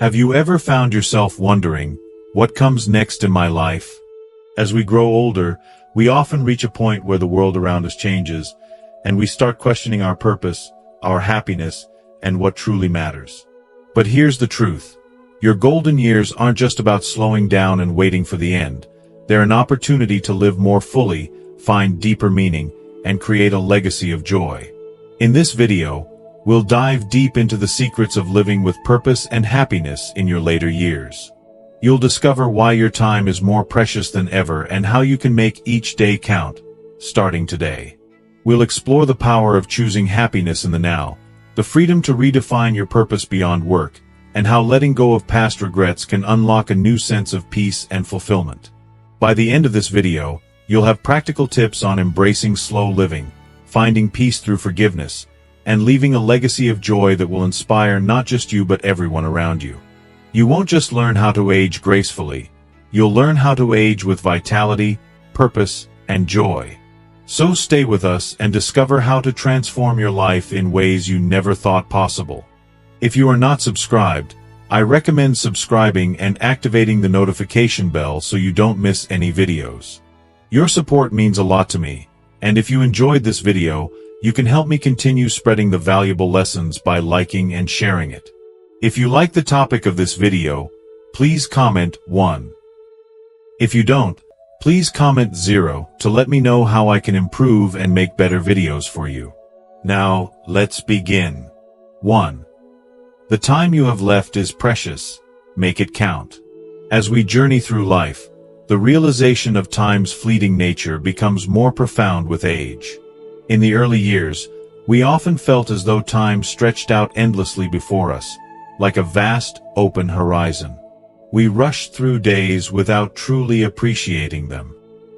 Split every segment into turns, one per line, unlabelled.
Have you ever found yourself wondering, what comes next in my life? As we grow older, we often reach a point where the world around us changes, and we start questioning our purpose, our happiness, and what truly matters. But here's the truth. Your golden years aren't just about slowing down and waiting for the end. They're an opportunity to live more fully, find deeper meaning, and create a legacy of joy. In this video, we'll dive deep into the secrets of living with purpose and happiness in your later years. You'll discover why your time is more precious than ever and how you can make each day count, starting today. We'll explore the power of choosing happiness in the now, the freedom to redefine your purpose beyond work, and how letting go of past regrets can unlock a new sense of peace and fulfillment. By the end of this video, you'll have practical tips on embracing slow living, finding peace through forgiveness, and leaving a legacy of joy that will inspire not just you but everyone around you. You won't just learn how to age gracefully, you'll learn how to age with vitality, purpose, and joy. So stay with us and discover how to transform your life in ways you never thought possible. If you are not subscribed, I recommend subscribing and activating the notification bell so you don't miss any videos. Your support means a lot to me, and if you enjoyed this video, you can help me continue spreading the valuable lessons by liking and sharing it. If you like the topic of this video, please comment 1. If you don't, please comment 0 to let me know how I can improve and make better videos for you. Now, let's begin. 1. The time you have left is precious. Make it count. As we journey through life, the realization of time's fleeting nature becomes more profound with age. In the early years, we often felt as though time stretched out endlessly before us, like a vast, open horizon. We rushed through days without truly appreciating them.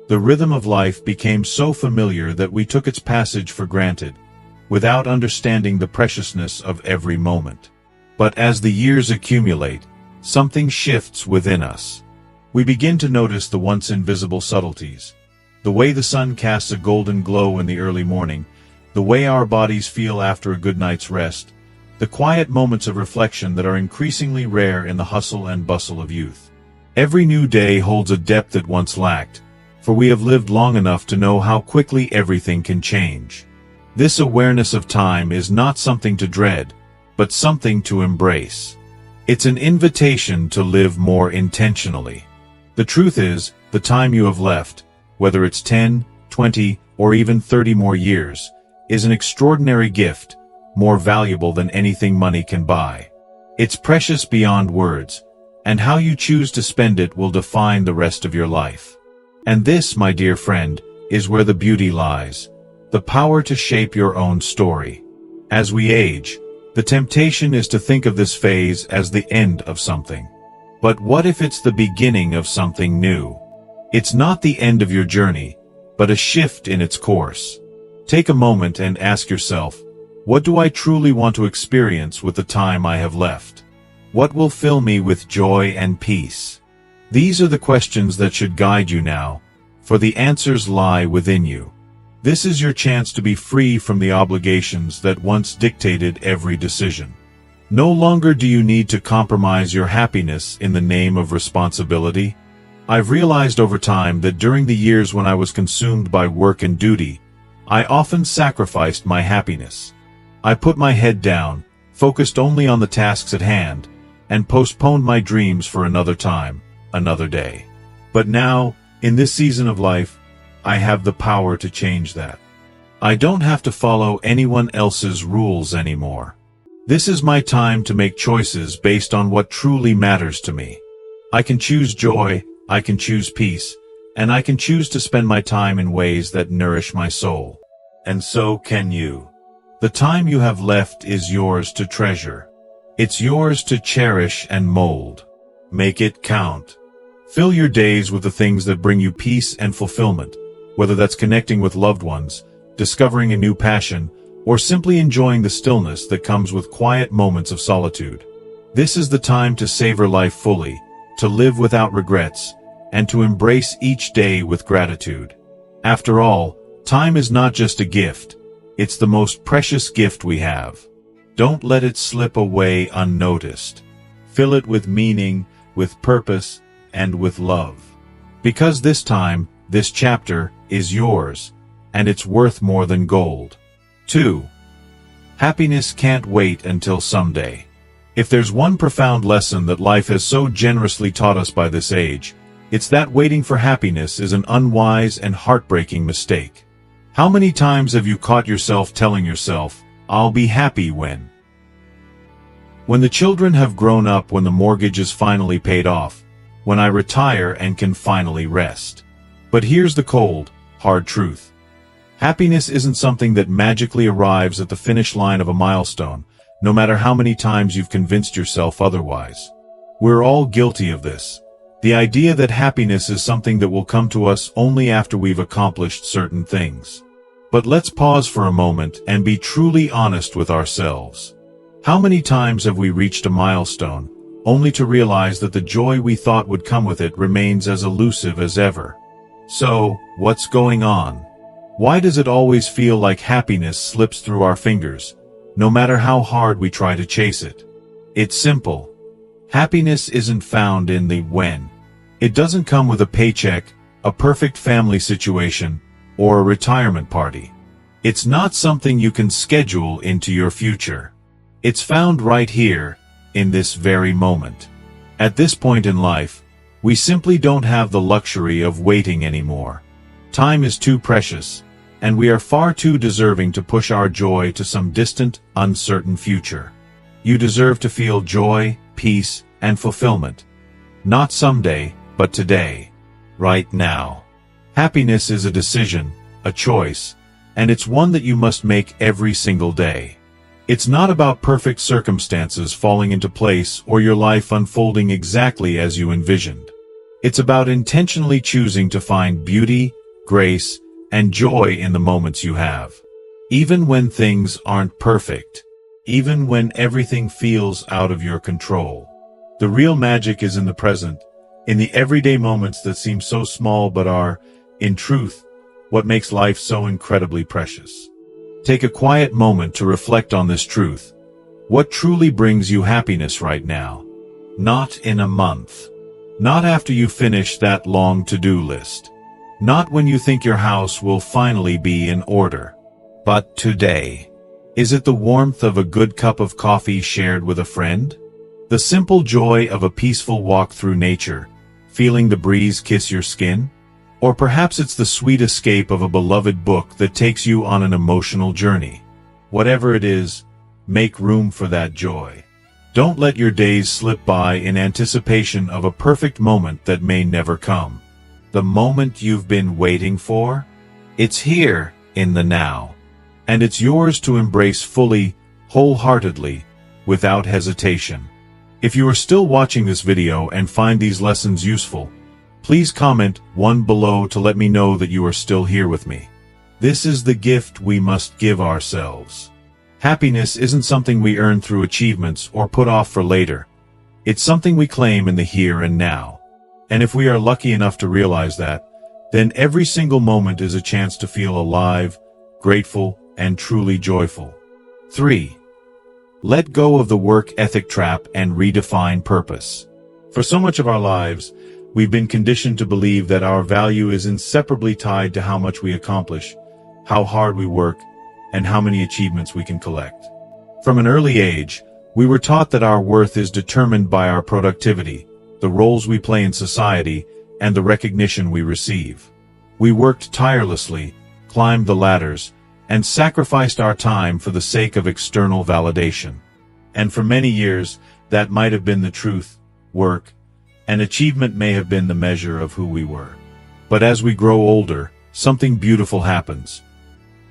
The rhythm of life became so familiar that we took its passage for granted, without understanding the preciousness of every moment. But as the years accumulate, something shifts within us. We begin to notice the once invisible subtleties. The way the sun casts a golden glow in the early morning, the way our bodies feel after a good night's rest, the quiet moments of reflection that are increasingly rare in the hustle and bustle of youth. Every new day holds a depth it once lacked, for we have lived long enough to know how quickly everything can change. This awareness of time is not something to dread, but something to embrace. It's an invitation to live more intentionally. The truth is, the time you have left, whether it's 10, 20, or even 30 more years, is an extraordinary gift, more valuable than anything money can buy. It's precious beyond words, and how you choose to spend it will define the rest of your life. And this, my dear friend, is where the beauty lies, the power to shape your own story. As we age, the temptation is to think of this phase as the end of something. But what if it's the beginning of something new? It's not the end of your journey, but a shift in its course. Take a moment and ask yourself, what do I truly want to experience with the time I have left? What will fill me with joy and peace? These are the questions that should guide you now, for the answers lie within you. This is your chance to be free from the obligations that once dictated every decision. No longer do you need to compromise your happiness in the name of responsibility. I've realized over time that during the years when I was consumed by work and duty, I often sacrificed my happiness. I put my head down, focused only on the tasks at hand, and postponed my dreams for another time, another day. But now, in this season of life, I have the power to change that. I don't have to follow anyone else's rules anymore. This is my time to make choices based on what truly matters to me. I can choose joy, I can choose peace, and I can choose to spend my time in ways that nourish my soul. And so can you. The time you have left is yours to treasure. It's yours to cherish and mold. Make it count. Fill your days with the things that bring you peace and fulfillment, whether that's connecting with loved ones, discovering a new passion, or simply enjoying the stillness that comes with quiet moments of solitude. This is the time to savor life fully, to live without regrets, and to embrace each day with gratitude. After all, time is not just a gift, it's the most precious gift we have. Don't let it slip away unnoticed. Fill it with meaning, with purpose, and with love. Because this time, this chapter is yours, and it's worth more than gold. 2. Happiness can't wait until someday. If there's one profound lesson that life has so generously taught us by this age, it's that waiting for happiness is an unwise and heartbreaking mistake. How many times have you caught yourself telling yourself, "I'll be happy when..." When the children have grown up, when the mortgage is finally paid off, when I retire and can finally rest. But here's the cold, hard truth. Happiness isn't something that magically arrives at the finish line of a milestone, no matter how many times you've convinced yourself otherwise. We're all guilty of this. The idea that happiness is something that will come to us only after we've accomplished certain things. But let's pause for a moment and be truly honest with ourselves. How many times have we reached a milestone, only to realize that the joy we thought would come with it remains as elusive as ever? So, what's going on? Why does it always feel like happiness slips through our fingers, no matter how hard we try to chase it? It's simple. Happiness isn't found in the when. It doesn't come with a paycheck, a perfect family situation, or a retirement party. It's not something you can schedule into your future. It's found right here, in this very moment. At this point in life, we simply don't have the luxury of waiting anymore. Time is too precious, and we are far too deserving to push our joy to some distant, uncertain future. You deserve to feel joy, peace, and fulfillment. Not someday, but today. Right now. Happiness is a decision, a choice, and it's one that you must make every single day. It's not about perfect circumstances falling into place or your life unfolding exactly as you envisioned. It's about intentionally choosing to find beauty, grace, and joy in the moments you have. Even when things aren't perfect. Even when everything feels out of your control. The real magic is in the present, in the everyday moments that seem so small but are, in truth, what makes life so incredibly precious. Take a quiet moment to reflect on this truth. What truly brings you happiness right now? Not in a month. Not after you finish that long to-do list. Not when you think your house will finally be in order. But today. Is it the warmth of a good cup of coffee shared with a friend? The simple joy of a peaceful walk through nature, feeling the breeze kiss your skin? Or perhaps it's the sweet escape of a beloved book that takes you on an emotional journey. Whatever it is, make room for that joy. Don't let your days slip by in anticipation of a perfect moment that may never come. The moment you've been waiting for? It's here, in the now. And it's yours to embrace fully, wholeheartedly, without hesitation. If you are still watching this video and find these lessons useful, please comment one below to let me know that you are still here with me. This is the gift we must give ourselves. Happiness isn't something we earn through achievements or put off for later. It's something we claim in the here and now. And if we are lucky enough to realize that, then every single moment is a chance to feel alive, grateful, and truly joyful. 3. Let go of the work ethic trap and redefine purpose. For so much of our lives, we've been conditioned to believe that our value is inseparably tied to how much we accomplish, how hard we work, and how many achievements we can collect. From an early age, we were taught that our worth is determined by our productivity, the roles we play in society, and the recognition we receive. We worked tirelessly, climbed the ladders, and sacrificed our time for the sake of external validation. And for many years, that might have been the truth. Work and achievement may have been the measure of who we were. But as we grow older, something beautiful happens.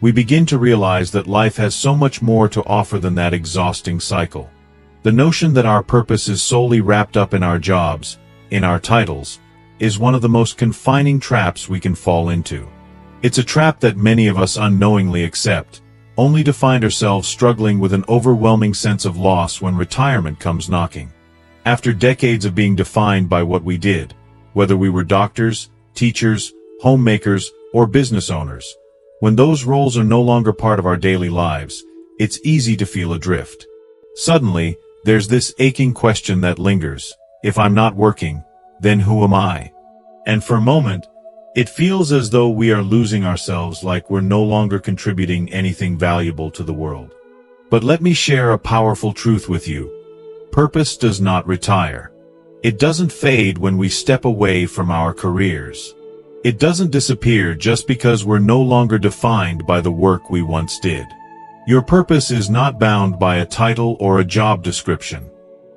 We begin to realize that life has so much more to offer than that exhausting cycle. The notion that our purpose is solely wrapped up in our jobs, in our titles, is one of the most confining traps we can fall into. It's a trap that many of us unknowingly accept, only to find ourselves struggling with an overwhelming sense of loss when retirement comes knocking. After decades of being defined by what we did, whether we were doctors, teachers, homemakers, or business owners, when those roles are no longer part of our daily lives, it's easy to feel adrift. Suddenly, there's this aching question that lingers. If I'm not working, then who am I? And for a moment, it feels as though we are losing ourselves, like we're no longer contributing anything valuable to the world. But let me share a powerful truth with you. Purpose does not retire. It doesn't fade when we step away from our careers. It doesn't disappear just because we're no longer defined by the work we once did. Your purpose is not bound by a title or a job description.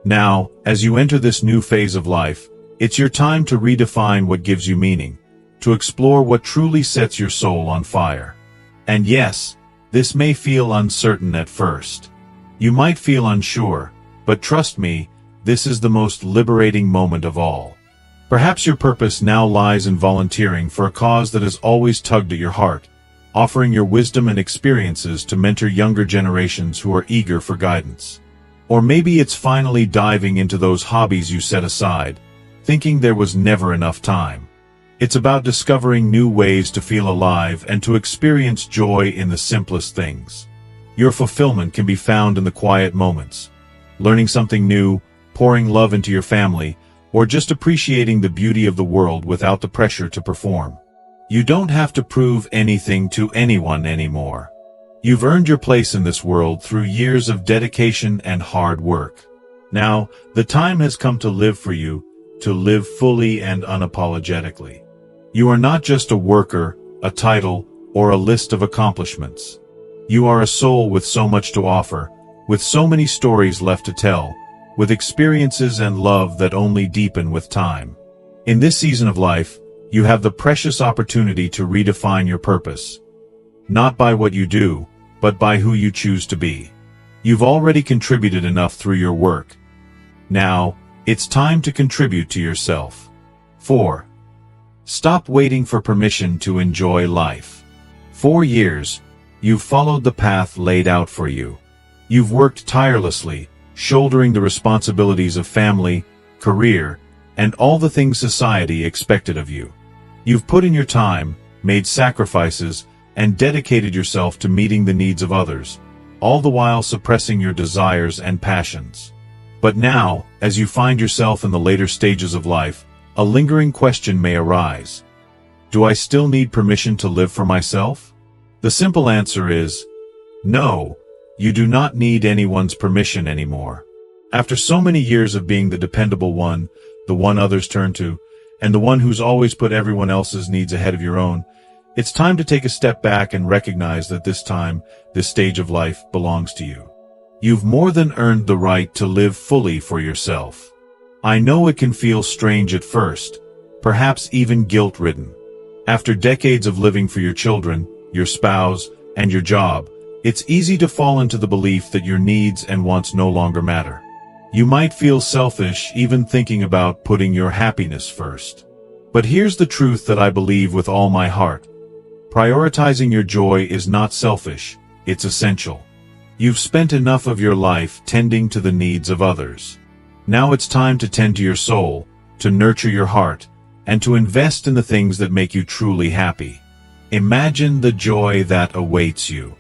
Now, as you enter this new phase of life, it's your time to redefine what gives you meaning, to explore what truly sets your soul on fire. And yes, this may feel uncertain at first. You might feel unsure, but trust me, this is the most liberating moment of all. Perhaps your purpose now lies in volunteering for a cause that has always tugged at your heart, offering your wisdom and experiences to mentor younger generations who are eager for guidance. Or maybe it's finally diving into those hobbies you set aside, thinking there was never enough time. It's about discovering new ways to feel alive and to experience joy in the simplest things. Your fulfillment can be found in the quiet moments. Learning something new, pouring love into your family, or just appreciating the beauty of the world without the pressure to perform. You don't have to prove anything to anyone anymore. You've earned your place in this world through years of dedication and hard work. Now, the time has come to live for you, to live fully and unapologetically. You are not just a worker, a title, or a list of accomplishments. You are a soul with so much to offer, with so many stories left to tell, with experiences and love that only deepen with time. In this season of life, you have the precious opportunity to redefine your purpose. Not by what you do, but by who you choose to be. You've already contributed enough through your work. Now, it's time to contribute to yourself. 4. Stop waiting for permission to enjoy life. 4 years, you've followed the path laid out for you. You've worked tirelessly, shouldering the responsibilities of family, career, and all the things society expected of you. You've put in your time, made sacrifices, and dedicated yourself to meeting the needs of others, all the while suppressing your desires and passions. But now, as you find yourself in the later stages of life, a lingering question may arise. Do I still need permission to live for myself? The simple answer is, no, you do not need anyone's permission anymore. After so many years of being the dependable one, the one others turn to, and the one who's always put everyone else's needs ahead of your own, it's time to take a step back and recognize that this time, this stage of life, belongs to you. You've more than earned the right to live fully for yourself. I know it can feel strange at first, perhaps even guilt-ridden. After decades of living for your children, your spouse, and your job, it's easy to fall into the belief that your needs and wants no longer matter. You might feel selfish even thinking about putting your happiness first. But here's the truth that I believe with all my heart. Prioritizing your joy is not selfish, it's essential. You've spent enough of your life tending to the needs of others. Now it's time to tend to your soul, to nurture your heart, and to invest in the things that make you truly happy. Imagine the joy that awaits you.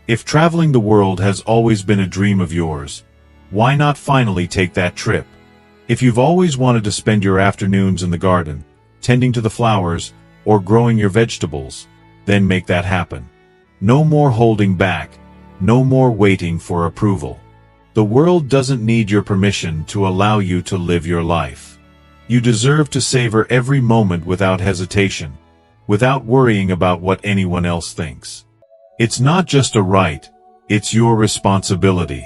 If traveling the world has always been a dream of yours, why not finally take that trip? If you've always wanted to spend your afternoons in the garden, tending to the flowers, or growing your vegetables, then make that happen. No more holding back, no more waiting for approval. The world doesn't need your permission to allow you to live your life. You deserve to savor every moment without hesitation, without worrying about what anyone else thinks. It's not just a right, it's your responsibility.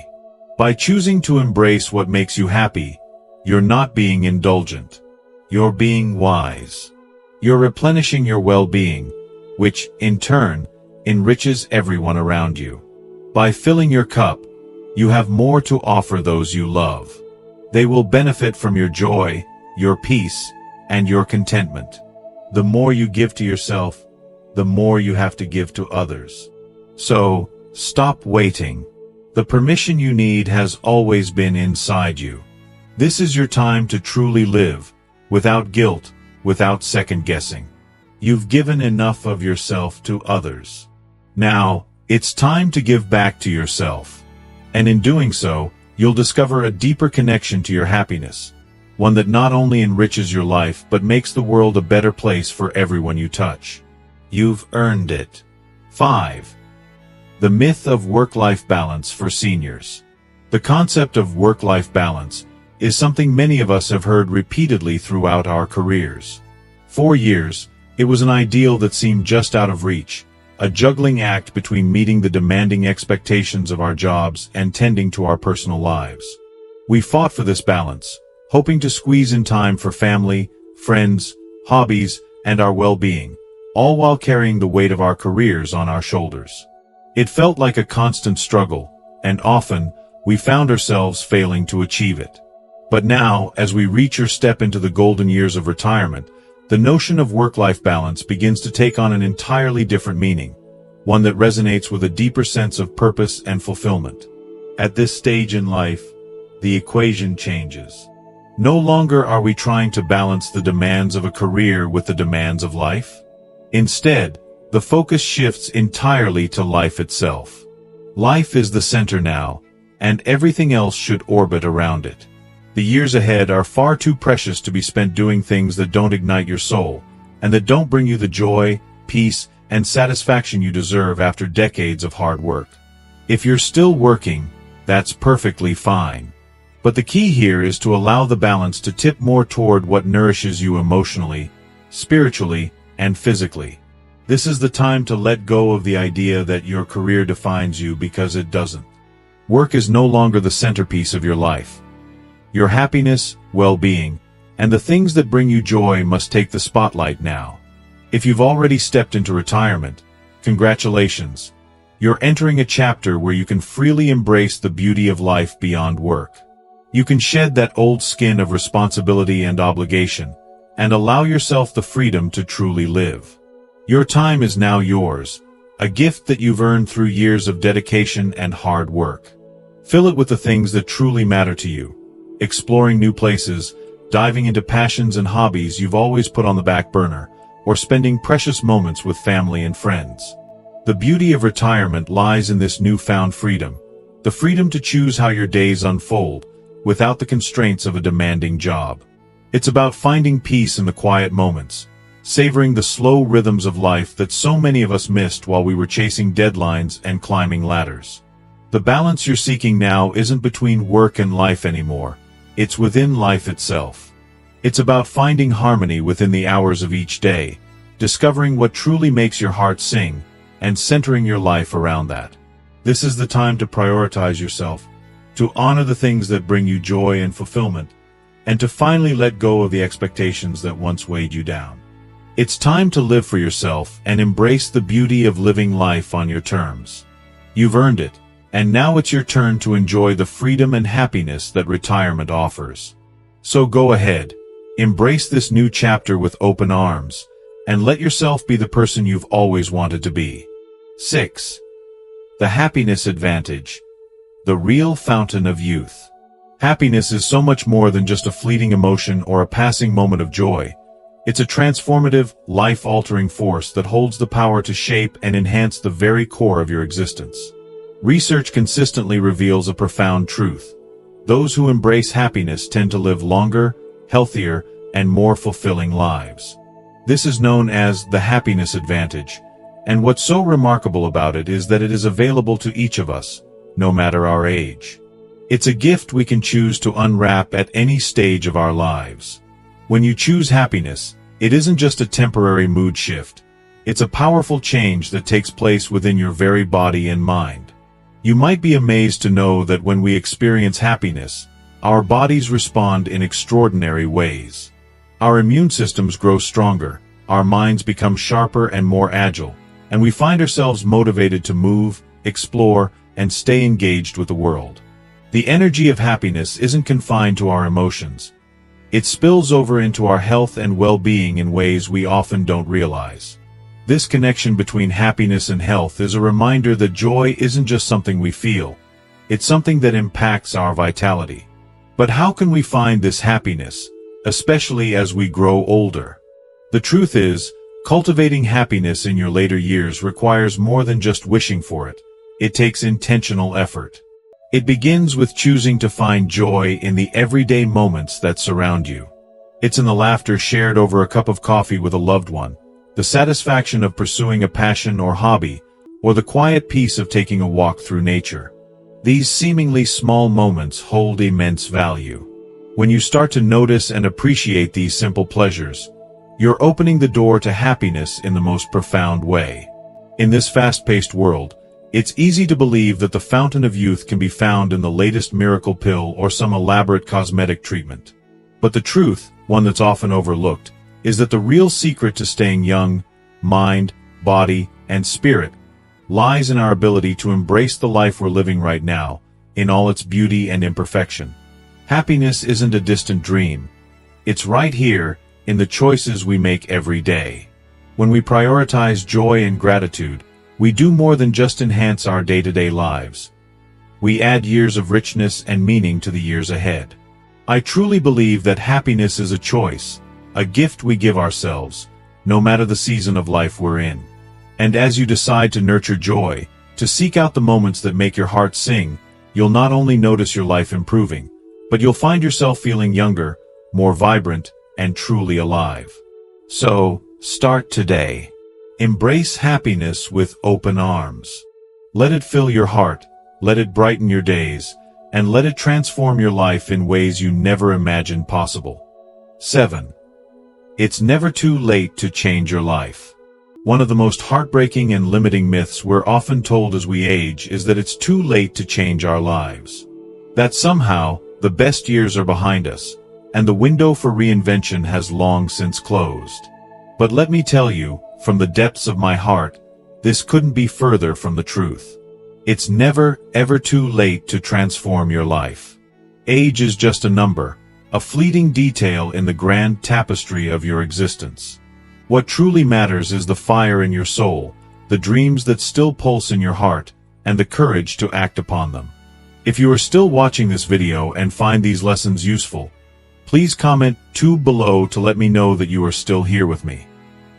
By choosing to embrace what makes you happy, you're not being indulgent. You're being wise. You're replenishing your well-being, which, in turn, enriches everyone around you. By filling your cup, you have more to offer those you love. They will benefit from your joy, your peace, and your contentment. The more you give to yourself, the more you have to give to others. So, stop waiting. The permission you need has always been inside you. This is your time to truly live, without guilt, without second-guessing. You've given enough of yourself to others. Now, it's time to give back to yourself. And in doing so, You'll discover a deeper connection to your happiness, one that not only enriches your life but makes the world a better place for everyone you touch. You've earned it. 5. The myth of work-life balance for seniors. The concept of work-life balance is something many of us have heard repeatedly throughout our careers. For years, it was an ideal that seemed just out of reach, a juggling act between meeting the demanding expectations of our jobs and tending to our personal lives. We fought for this balance, hoping to squeeze in time for family, friends, hobbies, and our well-being, all while carrying the weight of our careers on our shoulders. It felt like a constant struggle, and often, we found ourselves failing to achieve it. But now, as we reach or step into the golden years of retirement, the notion of work-life balance begins to take on an entirely different meaning, one that resonates with a deeper sense of purpose and fulfillment. At this stage in life, the equation changes. No longer are we trying to balance the demands of a career with the demands of life. Instead, the focus shifts entirely to life itself. Life is the center now, and everything else should orbit around it. The years ahead are far too precious to be spent doing things that don't ignite your soul, and that don't bring you the joy, peace, and satisfaction you deserve after decades of hard work. If you're still working, that's perfectly fine. But the key here is to allow the balance to tip more toward what nourishes you emotionally, spiritually, and physically. This is the time to let go of the idea that your career defines you, because it doesn't. Work is no longer the centerpiece of your life. Your happiness, well-being, and the things that bring you joy must take the spotlight now. If you've already stepped into retirement, congratulations. You're entering a chapter where you can freely embrace the beauty of life beyond work. You can shed that old skin of responsibility and obligation, and allow yourself the freedom to truly live. Your time is now yours, a gift that you've earned through years of dedication and hard work. Fill it with the things that truly matter to you. Exploring new places, diving into passions and hobbies you've always put on the back burner, or spending precious moments with family and friends. The beauty of retirement lies in this newfound freedom, the freedom to choose how your days unfold, without the constraints of a demanding job. It's about finding peace in the quiet moments, savoring the slow rhythms of life that so many of us missed while we were chasing deadlines and climbing ladders. The balance you're seeking now isn't between work and life anymore. It's within life itself. It's about finding harmony within the hours of each day, discovering what truly makes your heart sing, and centering your life around that. This is the time to prioritize yourself, to honor the things that bring you joy and fulfillment, and to finally let go of the expectations that once weighed you down. It's time to live for yourself and embrace the beauty of living life on your terms. You've earned it. And now it's your turn to enjoy the freedom and happiness that retirement offers. So go ahead, embrace this new chapter with open arms, and let yourself be the person you've always wanted to be. 6. The happiness advantage. The real fountain of youth. Happiness is so much more than just a fleeting emotion or a passing moment of joy. It's a transformative, life-altering force that holds the power to shape and enhance the very core of your existence. Research consistently reveals a profound truth. Those who embrace happiness tend to live longer, healthier, and more fulfilling lives. This is known as the happiness advantage, and what's so remarkable about it is that it is available to each of us, no matter our age. It's a gift we can choose to unwrap at any stage of our lives. When you choose happiness, it isn't just a temporary mood shift. It's a powerful change that takes place within your very body and mind. You might be amazed to know that when we experience happiness, our bodies respond in extraordinary ways. Our immune systems grow stronger, our minds become sharper and more agile, and we find ourselves motivated to move, explore, and stay engaged with the world. The energy of happiness isn't confined to our emotions. It spills over into our health and well-being in ways we often don't realize. This connection between happiness and health is a reminder that joy isn't just something we feel. It's something that impacts our vitality. But how can we find this happiness, especially as we grow older? The truth is, cultivating happiness in your later years requires more than just wishing for it. It takes intentional effort. It begins with choosing to find joy in the everyday moments that surround you. It's in the laughter shared over a cup of coffee with a loved one, the satisfaction of pursuing a passion or hobby, or the quiet peace of taking a walk through nature. These seemingly small moments hold immense value. When you start to notice and appreciate these simple pleasures, you're opening the door to happiness in the most profound way. In this fast-paced world, it's easy to believe that the fountain of youth can be found in the latest miracle pill or some elaborate cosmetic treatment. But the truth, one that's often overlooked, is that the real secret to staying young, mind, body, and spirit, lies in our ability to embrace the life we're living right now, in all its beauty and imperfection. Happiness isn't a distant dream. It's right here, in the choices we make every day. When we prioritize joy and gratitude, we do more than just enhance our day-to-day lives. We add years of richness and meaning to the years ahead. I truly believe that happiness is a choice, a gift we give ourselves, no matter the season of life we're in. And as you decide to nurture joy, to seek out the moments that make your heart sing, you'll not only notice your life improving, but you'll find yourself feeling younger, more vibrant, and truly alive. So, start today. Embrace happiness with open arms. Let it fill your heart, let it brighten your days, and let it transform your life in ways you never imagined possible. 7. It's never too late to change your life. One of the most heartbreaking and limiting myths we're often told as we age is that it's too late to change our lives. That somehow, the best years are behind us, and the window for reinvention has long since closed. But let me tell you, from the depths of my heart, this couldn't be further from the truth. It's never, ever too late to transform your life. Age is just a number, a fleeting detail in the grand tapestry of your existence. What truly matters is the fire in your soul, the dreams that still pulse in your heart, and the courage to act upon them. If you are still watching this video and find these lessons useful, please comment 2 below to let me know that you are still here with me.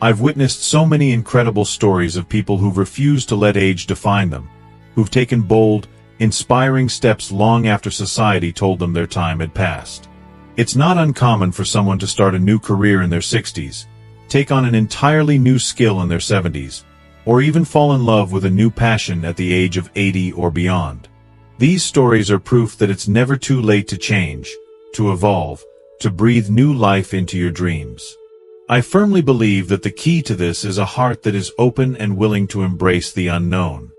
I've witnessed so many incredible stories of people who've refused to let age define them, who've taken bold, inspiring steps long after society told them their time had passed. It's not uncommon for someone to start a new career in their 60s, take on an entirely new skill in their 70s, or even fall in love with a new passion at the age of 80 or beyond. These stories are proof that it's never too late to change, to evolve, to breathe new life into your dreams. I firmly believe that the key to this is a heart that is open and willing to embrace the unknown.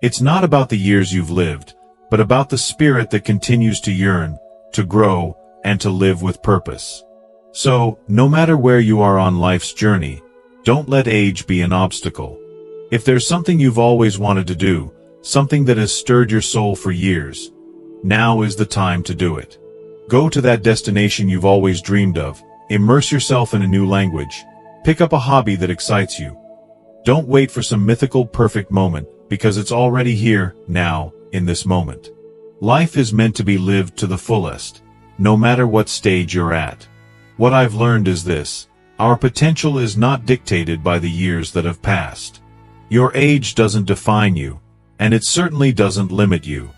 It's not about the years you've lived, but about the spirit that continues to yearn, to grow, and to live with purpose. So, no matter where you are on life's journey, don't let age be an obstacle. If there's something you've always wanted to do, something that has stirred your soul for years, now is the time to do it. Go to that destination you've always dreamed of, immerse yourself in a new language, pick up a hobby that excites you. Don't wait for some mythical perfect moment, because it's already here, now, in this moment. Life is meant to be lived to the fullest, no matter what stage you're at. What I've learned is this: our potential is not dictated by the years that have passed. Your age doesn't define you, and it certainly doesn't limit you.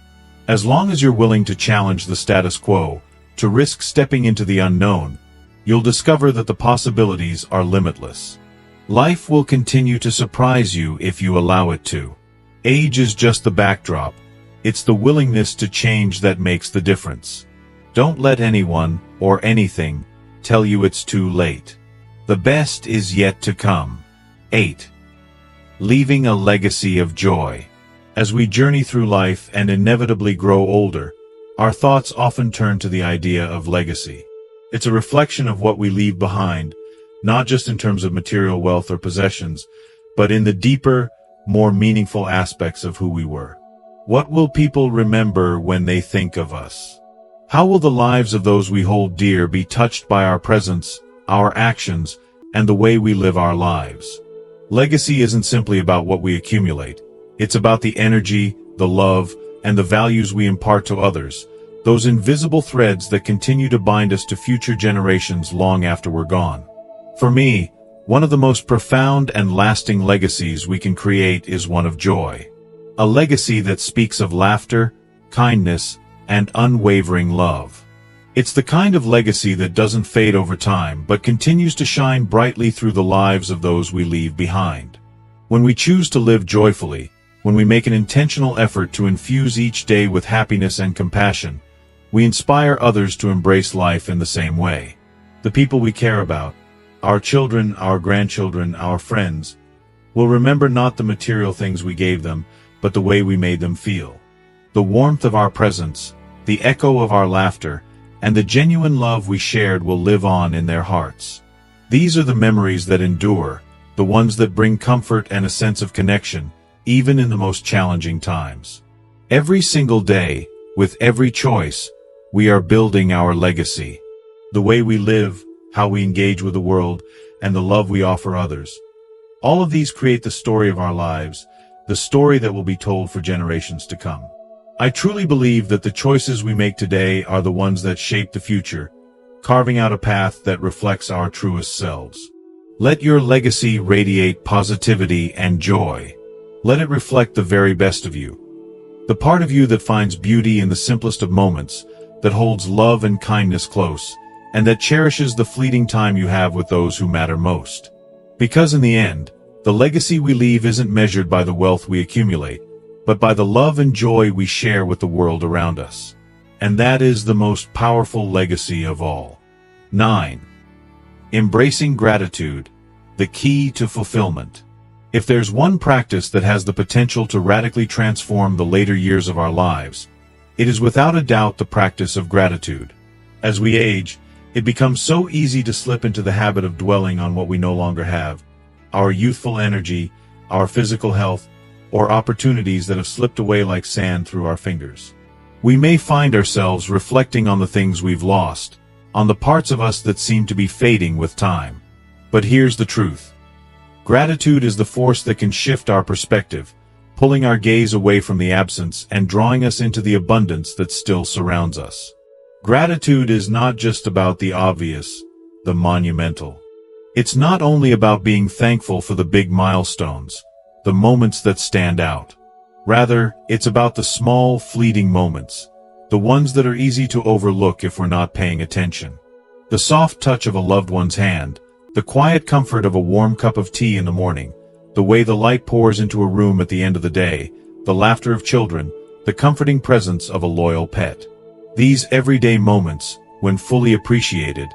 As long as you're willing to challenge the status quo, to risk stepping into the unknown, you'll discover that the possibilities are limitless. Life will continue to surprise you if you allow it to. Age is just the backdrop. It's the willingness to change that makes the difference. Don't let anyone, or anything, tell you it's too late. The best is yet to come. 8. Leaving a legacy of joy. As we journey through life and inevitably grow older, our thoughts often turn to the idea of legacy. It's a reflection of what we leave behind, not just in terms of material wealth or possessions, but in the deeper, more meaningful aspects of who we were. What will people remember when they think of us? How will the lives of those we hold dear be touched by our presence, our actions, and the way we live our lives? Legacy isn't simply about what we accumulate. It's about the energy, the love, and the values we impart to others, those invisible threads that continue to bind us to future generations long after we're gone. For me, one of the most profound and lasting legacies we can create is one of joy. A legacy that speaks of laughter, kindness, and unwavering love. It's the kind of legacy that doesn't fade over time but continues to shine brightly through the lives of those we leave behind. When we choose to live joyfully, when we make an intentional effort to infuse each day with happiness and compassion, we inspire others to embrace life in the same way. The people we care about, our children, our grandchildren, our friends, will remember not the material things we gave them, but the way we made them feel. The warmth of our presence, the echo of our laughter, and the genuine love we shared will live on in their hearts. These are the memories that endure, the ones that bring comfort and a sense of connection, even in the most challenging times. Every single day, with every choice, we are building our legacy. The way we live, how we engage with the world, and the love we offer others. All of these create the story of our lives, the story that will be told for generations to come. I truly believe that the choices we make today are the ones that shape the future, carving out a path that reflects our truest selves. Let your legacy radiate positivity and joy. Let it reflect the very best of you. The part of you that finds beauty in the simplest of moments, that holds love and kindness close, and that cherishes the fleeting time you have with those who matter most. Because in the end, the legacy we leave isn't measured by the wealth we accumulate, but by the love and joy we share with the world around us. And that is the most powerful legacy of all. 9. Embracing gratitude, the key to fulfillment. If there's one practice that has the potential to radically transform the later years of our lives, it is without a doubt the practice of gratitude. As we age, it becomes so easy to slip into the habit of dwelling on what we no longer have, our youthful energy, our physical health, or opportunities that have slipped away like sand through our fingers. We may find ourselves reflecting on the things we've lost, on the parts of us that seem to be fading with time. But here's the truth. Gratitude is the force that can shift our perspective, pulling our gaze away from the absence and drawing us into the abundance that still surrounds us. Gratitude is not just about the obvious, the monumental. It's not only about being thankful for the big milestones, the moments that stand out. Rather, it's about the small, fleeting moments, the ones that are easy to overlook if we're not paying attention. The soft touch of a loved one's hand, the quiet comfort of a warm cup of tea in the morning, the way the light pours into a room at the end of the day, the laughter of children, the comforting presence of a loyal pet. These everyday moments, when fully appreciated,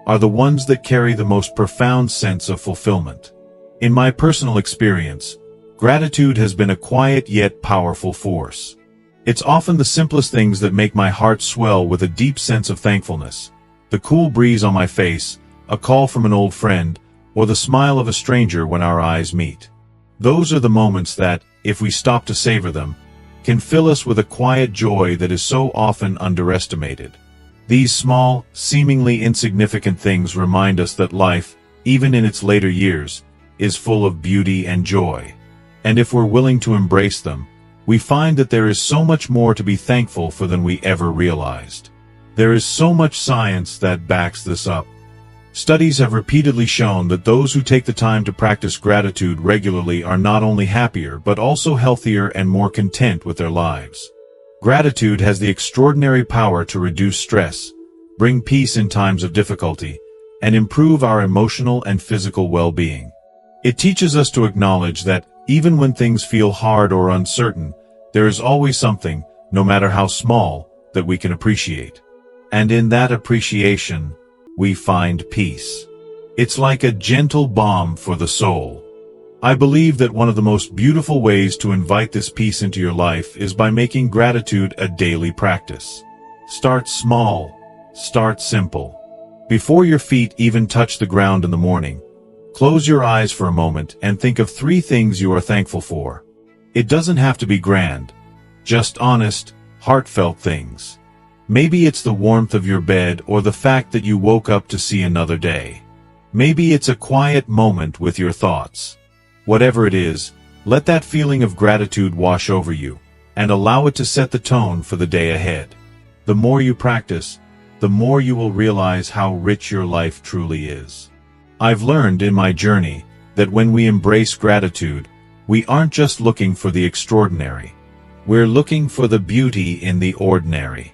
are the ones that carry the most profound sense of fulfillment. In my personal experience, gratitude has been a quiet yet powerful force. It's often the simplest things that make my heart swell with a deep sense of thankfulness. The cool breeze on my face, a call from an old friend, or the smile of a stranger when our eyes meet. Those are the moments that, if we stop to savor them, can fill us with a quiet joy that is so often underestimated. These small, seemingly insignificant things remind us that life, even in its later years, is full of beauty and joy. And if we're willing to embrace them, we find that there is so much more to be thankful for than we ever realized. There is so much science that backs this up. Studies have repeatedly shown that those who take the time to practice gratitude regularly are not only happier but also healthier and more content with their lives. Gratitude has the extraordinary power to reduce stress, bring peace in times of difficulty, and improve our emotional and physical well-being. It teaches us to acknowledge that, even when things feel hard or uncertain, there is always something, no matter how small, that we can appreciate. And in that appreciation, we find peace. It's like a gentle balm for the soul. I believe that one of the most beautiful ways to invite this peace into your life is by making gratitude a daily practice. Start small. Start simple. Before your feet even touch the ground in the morning, close your eyes for a moment and think of 3 things you are thankful for. It doesn't have to be grand, just honest, heartfelt things. Maybe it's the warmth of your bed or the fact that you woke up to see another day. Maybe it's a quiet moment with your thoughts. Whatever it is, let that feeling of gratitude wash over you, and allow it to set the tone for the day ahead. The more you practice, the more you will realize how rich your life truly is. I've learned in my journey that when we embrace gratitude, we aren't just looking for the extraordinary. We're looking for the beauty in the ordinary.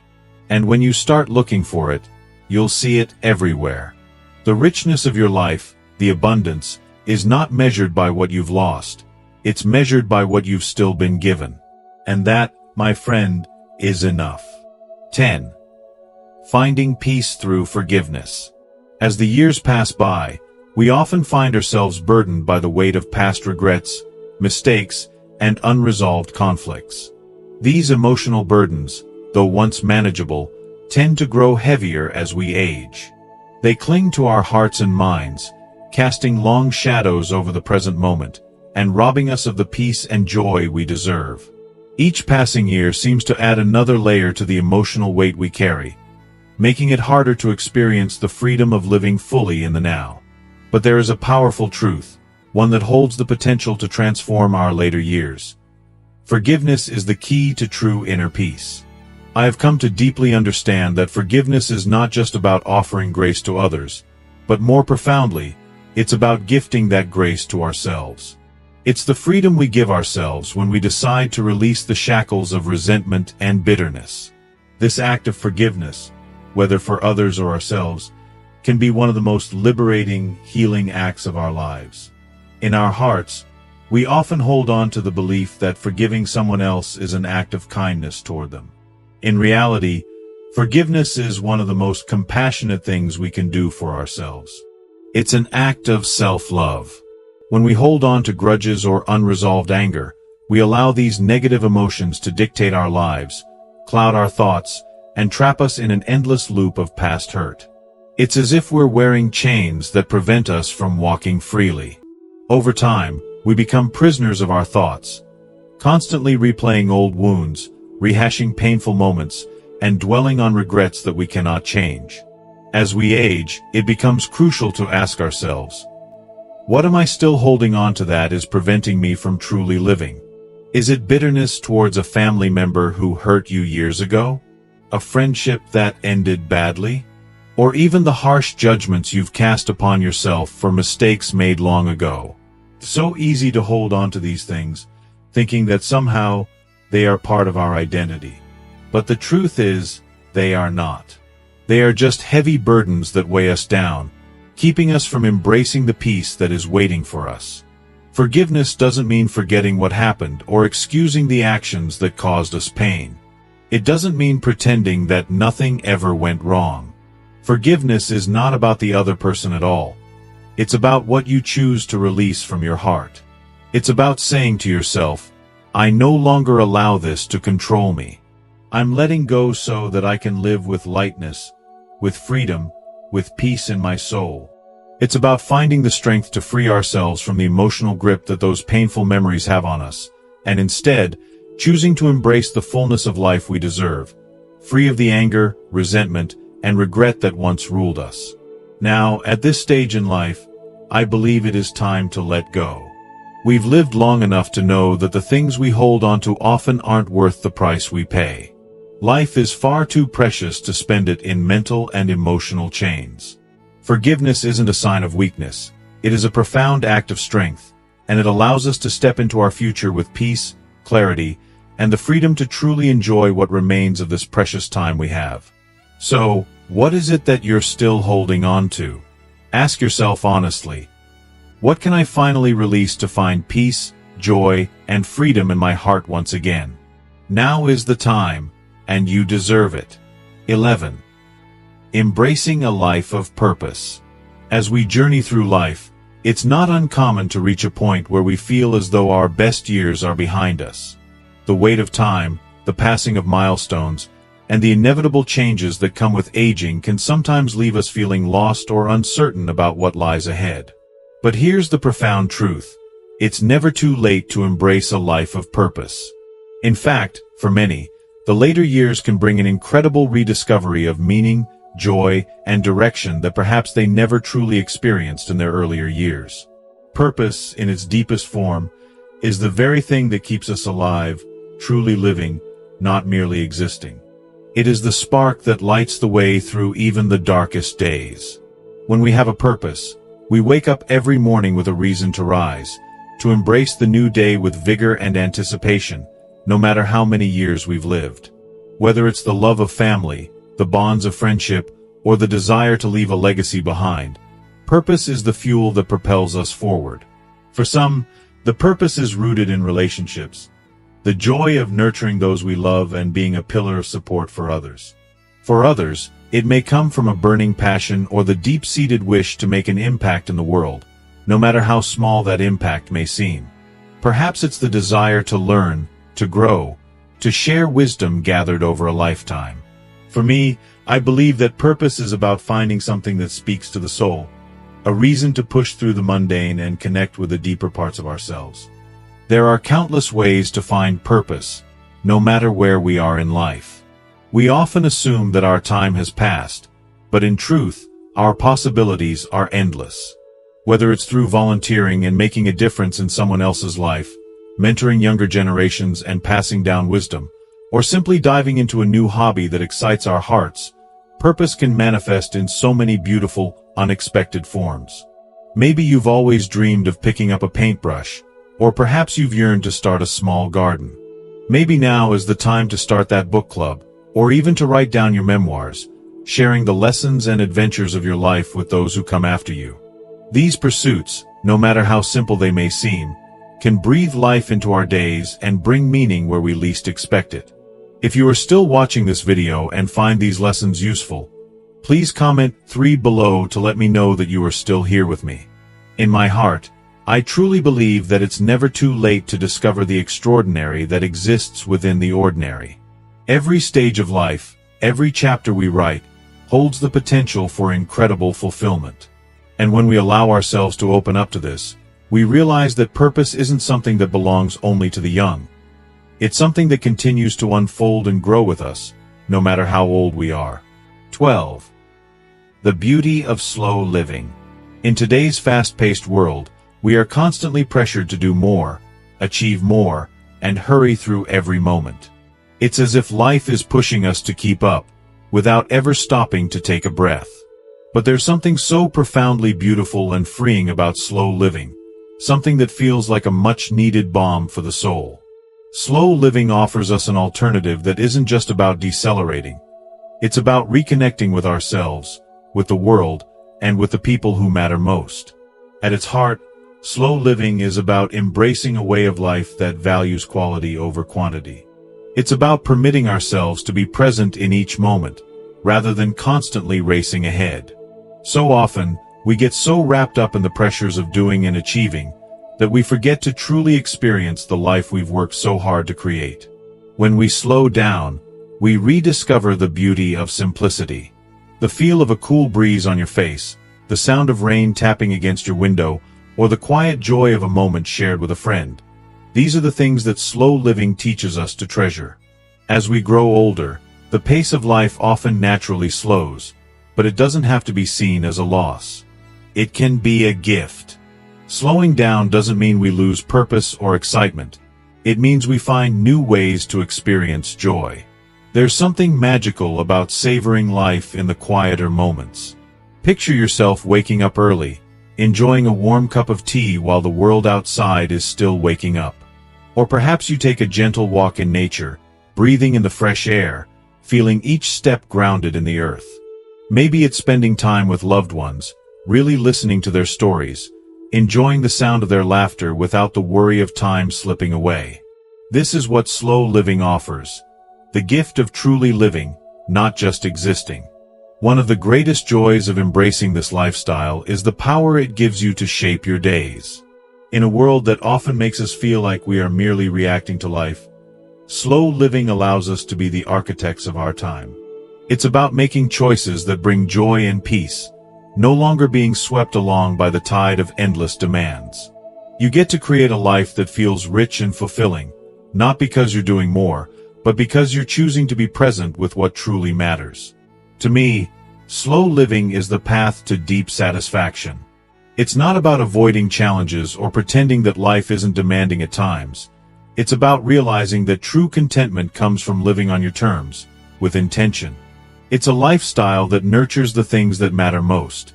And when you start looking for it, you'll see it everywhere. The richness of your life, the abundance, is not measured by what you've lost. It's measured by what you've still been given. And that, my friend, is enough. 10. Finding peace through forgiveness. As the years pass by, we often find ourselves burdened by the weight of past regrets, mistakes, and unresolved conflicts. These emotional burdens, though once manageable, tend to grow heavier as we age. They cling to our hearts and minds, casting long shadows over the present moment, and robbing us of the peace and joy we deserve. Each passing year seems to add another layer to the emotional weight we carry, making it harder to experience the freedom of living fully in the now. But there is a powerful truth, one that holds the potential to transform our later years. Forgiveness is the key to true inner peace. I have come to deeply understand that forgiveness is not just about offering grace to others, but more profoundly, it's about gifting that grace to ourselves. It's the freedom we give ourselves when we decide to release the shackles of resentment and bitterness. This act of forgiveness, whether for others or ourselves, can be one of the most liberating, healing acts of our lives. In our hearts, we often hold on to the belief that forgiving someone else is an act of kindness toward them. In reality, forgiveness is one of the most compassionate things we can do for ourselves. It's an act of self-love. When we hold on to grudges or unresolved anger, we allow these negative emotions to dictate our lives, cloud our thoughts, and trap us in an endless loop of past hurt. It's as if we're wearing chains that prevent us from walking freely. Over time, we become prisoners of our thoughts, constantly replaying old wounds, rehashing painful moments, and dwelling on regrets that we cannot change. As we age, it becomes crucial to ask ourselves, what am I still holding on to that is preventing me from truly living? Is it bitterness towards a family member who hurt you years ago? A friendship that ended badly? Or even the harsh judgments you've cast upon yourself for mistakes made long ago? So easy to hold on to these things, thinking that somehow they are part of our identity. But the truth is, they are not. They are just heavy burdens that weigh us down, keeping us from embracing the peace that is waiting for us. Forgiveness doesn't mean forgetting what happened or excusing the actions that caused us pain. It doesn't mean pretending that nothing ever went wrong. Forgiveness is not about the other person at all. It's about what you choose to release from your heart. It's about saying to yourself, I no longer allow this to control me. I'm letting go so that I can live with lightness, with freedom, with peace in my soul. It's about finding the strength to free ourselves from the emotional grip that those painful memories have on us, and instead, choosing to embrace the fullness of life we deserve, free of the anger, resentment, and regret that once ruled us. Now, at this stage in life, I believe it is time to let go. We've lived long enough to know that the things we hold on to often aren't worth the price we pay. Life is far too precious to spend it in mental and emotional chains. Forgiveness isn't a sign of weakness. It is a profound act of strength, and it allows us to step into our future with peace, clarity, and the freedom to truly enjoy what remains of this precious time we have. So, what is it that you're still holding on to? Ask yourself honestly, what can I finally release to find peace, joy, and freedom in my heart once again? Now is the time, and you deserve it. 11. Embracing a life of purpose. As we journey through life, it's not uncommon to reach a point where we feel as though our best years are behind us. The weight of time, the passing of milestones, and the inevitable changes that come with aging can sometimes leave us feeling lost or uncertain about what lies ahead. But here's the profound truth. It's never too late to embrace a life of purpose. In fact, for many, the later years can bring an incredible rediscovery of meaning, joy, and direction that perhaps they never truly experienced in their earlier years. Purpose, in its deepest form, is the very thing that keeps us alive, truly living, not merely existing. It is the spark that lights the way through even the darkest days. When we have a purpose, we wake up every morning with a reason to rise, to embrace the new day with vigor and anticipation, no matter how many years we've lived. Whether it's the love of family, the bonds of friendship, or the desire to leave a legacy behind, purpose is the fuel that propels us forward. For some, the purpose is rooted in relationships, the joy of nurturing those we love and being a pillar of support for others. For others, it may come from a burning passion or the deep-seated wish to make an impact in the world, no matter how small that impact may seem. Perhaps it's the desire to learn, to grow, to share wisdom gathered over a lifetime. For me, I believe that purpose is about finding something that speaks to the soul, a reason to push through the mundane and connect with the deeper parts of ourselves. There are countless ways to find purpose, no matter where we are in life. We often assume that our time has passed, but in truth, our possibilities are endless. Whether it's through volunteering and making a difference in someone else's life, mentoring younger generations and passing down wisdom, or simply diving into a new hobby that excites our hearts, purpose can manifest in so many beautiful, unexpected forms. Maybe you've always dreamed of picking up a paintbrush, or perhaps you've yearned to start a small garden. Maybe now is the time to start that book club, or even to write down your memoirs, sharing the lessons and adventures of your life with those who come after you. These pursuits, no matter how simple they may seem, can breathe life into our days and bring meaning where we least expect it. If you are still watching this video and find these lessons useful, please comment 3 below to let me know that you are still here with me. In my heart, I truly believe that it's never too late to discover the extraordinary that exists within the ordinary. Every stage of life, every chapter we write, holds the potential for incredible fulfillment. And when we allow ourselves to open up to this, we realize that purpose isn't something that belongs only to the young. It's something that continues to unfold and grow with us, no matter how old we are. 12. The beauty of slow living. In today's fast-paced world, we are constantly pressured to do more, achieve more, and hurry through every moment. It's as if life is pushing us to keep up, without ever stopping to take a breath. But there's something so profoundly beautiful and freeing about slow living, something that feels like a much-needed balm for the soul. Slow living offers us an alternative that isn't just about decelerating. It's about reconnecting with ourselves, with the world, and with the people who matter most. At its heart, slow living is about embracing a way of life that values quality over quantity. It's about permitting ourselves to be present in each moment, rather than constantly racing ahead. So often, we get so wrapped up in the pressures of doing and achieving, that we forget to truly experience the life we've worked so hard to create. When we slow down, we rediscover the beauty of simplicity. The feel of a cool breeze on your face, the sound of rain tapping against your window, or the quiet joy of a moment shared with a friend. These are the things that slow living teaches us to treasure. As we grow older, the pace of life often naturally slows, but it doesn't have to be seen as a loss. It can be a gift. Slowing down doesn't mean we lose purpose or excitement. It means we find new ways to experience joy. There's something magical about savoring life in the quieter moments. Picture yourself waking up early, enjoying a warm cup of tea while the world outside is still waking up. Or perhaps you take a gentle walk in nature, breathing in the fresh air, feeling each step grounded in the earth. Maybe it's spending time with loved ones, really listening to their stories, enjoying the sound of their laughter without the worry of time slipping away. This is what slow living offers. The gift of truly living, not just existing. One of the greatest joys of embracing this lifestyle is the power it gives you to shape your days. In a world that often makes us feel like we are merely reacting to life, slow living allows us to be the architects of our time. It's about making choices that bring joy and peace, no longer being swept along by the tide of endless demands. You get to create a life that feels rich and fulfilling, not because you're doing more, but because you're choosing to be present with what truly matters. To me, slow living is the path to deep satisfaction. It's not about avoiding challenges or pretending that life isn't demanding at times. It's about realizing that true contentment comes from living on your terms, with intention. It's a lifestyle that nurtures the things that matter most: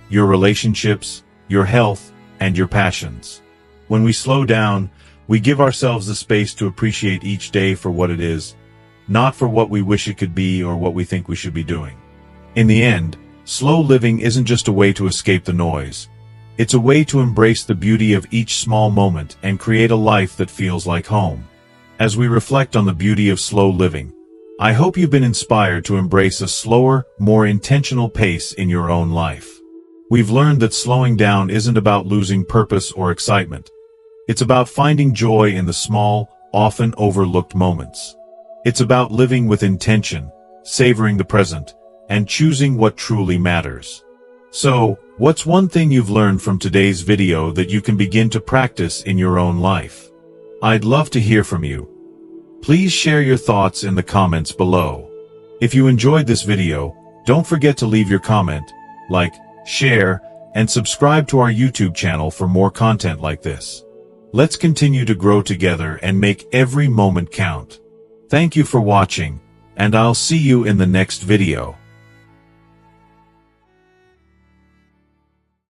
your relationships, your health, and your passions. When we slow down, We give ourselves the space to appreciate each day for what it is, not for what we wish it could be or what we think we should be doing. In the end, slow living isn't just a way to escape the noise. It's a way to embrace the beauty of each small moment and create a life that feels like home. As we reflect on the beauty of slow living, I hope you've been inspired to embrace a slower, more intentional pace in your own life. We've learned that slowing down isn't about losing purpose or excitement. It's about finding joy in the small, often overlooked moments. It's about living with intention, savoring the present, and choosing what truly matters. So, what's one thing you've learned from today's video that you can begin to practice in your own life? I'd love to hear from you. Please share your thoughts in the comments below. If you enjoyed this video, don't forget to leave your comment, like, share, and subscribe to our YouTube channel for more content like this. Let's continue to grow together and make every moment count. Thank you for watching, and I'll see you in the next video.